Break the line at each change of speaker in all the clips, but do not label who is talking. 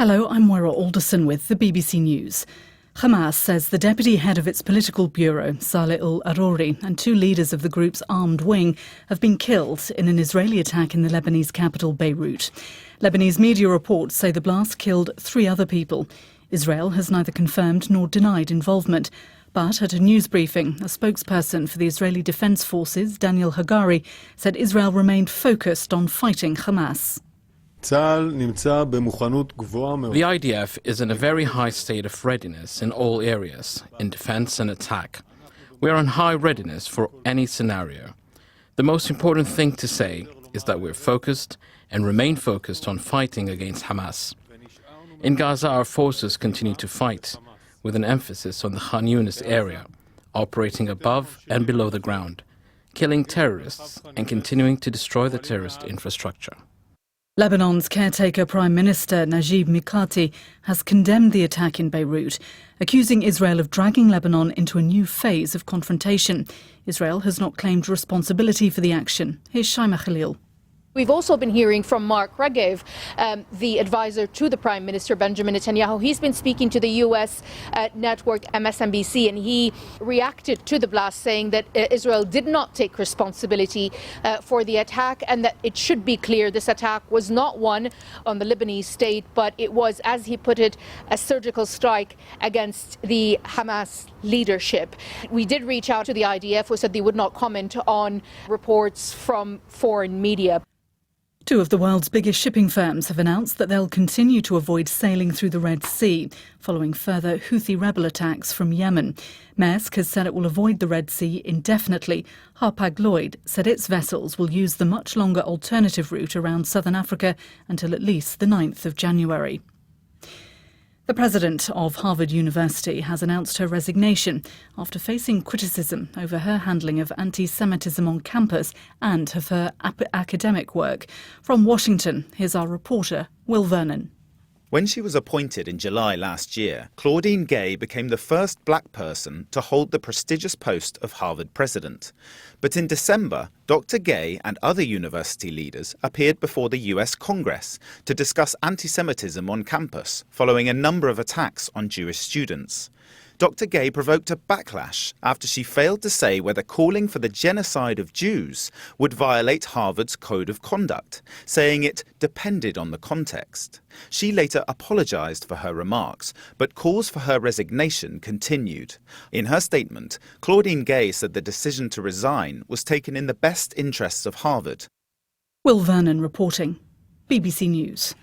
Hello, I'm Moira Alderson with the BBC News. Hamas says the deputy head of its political bureau, Saleh al-Aruri, and two leaders of the group's armed wing have been killed in an Israeli attack in the Lebanese capital, Beirut. Lebanese media reports say the blast killed 3 other people. Israel has neither confirmed nor denied involvement. But at a news briefing, a spokesperson for the Israeli Defense Forces, Daniel Hagari, said Israel remained focused on fighting Hamas.
The IDF is in a very high state of readiness in all areas, in defense and attack. We are in high readiness for any scenario. The most important thing to say is that we're focused and remain focused on fighting against Hamas. In Gaza, our forces continue to fight, with an emphasis on the Khan Yunis area, operating above and below the ground, killing terrorists and continuing to destroy the terrorist infrastructure.
Lebanon's caretaker Prime Minister Najib Mikati has condemned the attack in Beirut, accusing Israel of dragging Lebanon into a new phase of confrontation. Israel has not claimed responsibility for the action. Here's Shaima Khalil.
We've also been hearing from Mark Regev, the advisor to the Prime Minister Benjamin Netanyahu. He's been speaking to the US network MSNBC, and he reacted to the blast, saying that Israel did not take responsibility for the attack, and that it should be clear this attack was not one on the Lebanese state, but it was, as he put it, a surgical strike against the Hamas leadership. We did reach out to the IDF, who said they would not comment on reports from foreign media.
2 of the world's biggest shipping firms have announced that they'll continue to avoid sailing through the Red Sea, following further Houthi rebel attacks from Yemen. Maersk has said it will avoid the Red Sea indefinitely. Hapag-Lloyd said its vessels will use the much longer alternative route around southern Africa until at least the 9th of January. The president of Harvard University has announced her resignation after facing criticism over her handling of anti-Semitism on campus and of her academic work. From Washington, here's our reporter, Will Vernon.
When she was appointed in July last year, Claudine Gay became the first black person to hold the prestigious post of Harvard president. But in December, Dr. Gay and other university leaders appeared before the US Congress to discuss anti-Semitism on campus following a number of attacks on Jewish students. Dr. Gay provoked a backlash after she failed to say whether calling for the genocide of Jews would violate Harvard's code of conduct, saying it depended on the context. She later apologized for her remarks, but calls for her resignation continued. In her statement, Claudine Gay said the decision to resign was taken in the best interests of Harvard.
Will Vernon reporting, BBC News.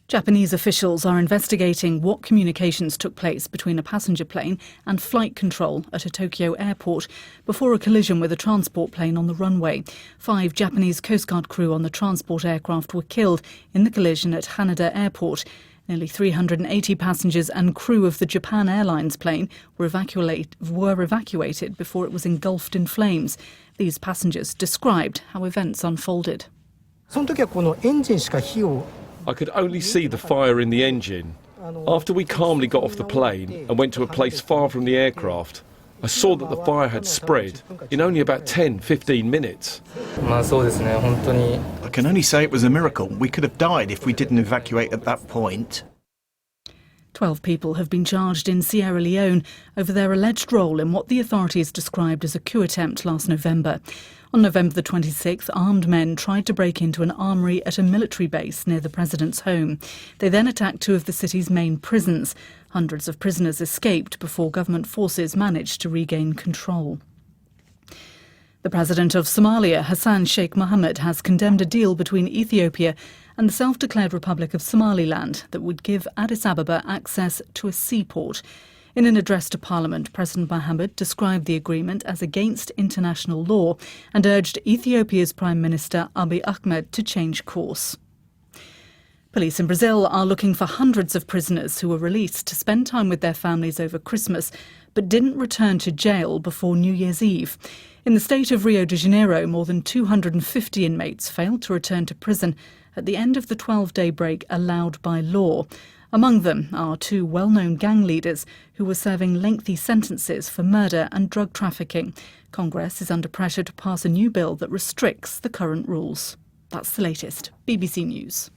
Japanese officials are investigating what communications took place between a passenger plane and flight control at a Tokyo airport before a collision with a transport plane on the runway. 5 Japanese Coast Guard crew on the transport aircraft were killed in the collision at Haneda Airport. Nearly 380 passengers and crew of the Japan Airlines plane were evacuated before it was engulfed in flames. These passengers described how events unfolded.
I could only see the fire in the engine. After we calmly got off the plane and went to a place far from the aircraft, I saw that the fire had spread in only about 10-15 minutes.
I can only say it was a miracle. We could have died if we didn't evacuate at that point.
12 people have been charged in Sierra Leone over their alleged role in what the authorities described as a coup attempt last November. On November the 26th, armed men tried to break into an armoury at a military base near the president's home. They then attacked 2 of the city's main prisons. Hundreds of prisoners escaped before government forces managed to regain control. The president of Somalia, Hassan Sheikh Mohamud, has condemned a deal between Ethiopia and the self-declared Republic of Somaliland that would give Addis Ababa access to a seaport. In an address to Parliament, President Mohamud described the agreement as against international law and urged Ethiopia's Prime Minister Abiy Ahmed to change course. Police in Brazil are looking for hundreds of prisoners who were released to spend time with their families over Christmas but didn't return to jail before New Year's Eve. In the state of Rio de Janeiro, more than 250 inmates failed to return to prison at the end of the 12-day break allowed by law. Among them are 2 well-known gang leaders who were serving lengthy sentences for murder and drug trafficking. Congress is under pressure to pass a new bill that restricts the current rules. That's the latest. BBC News.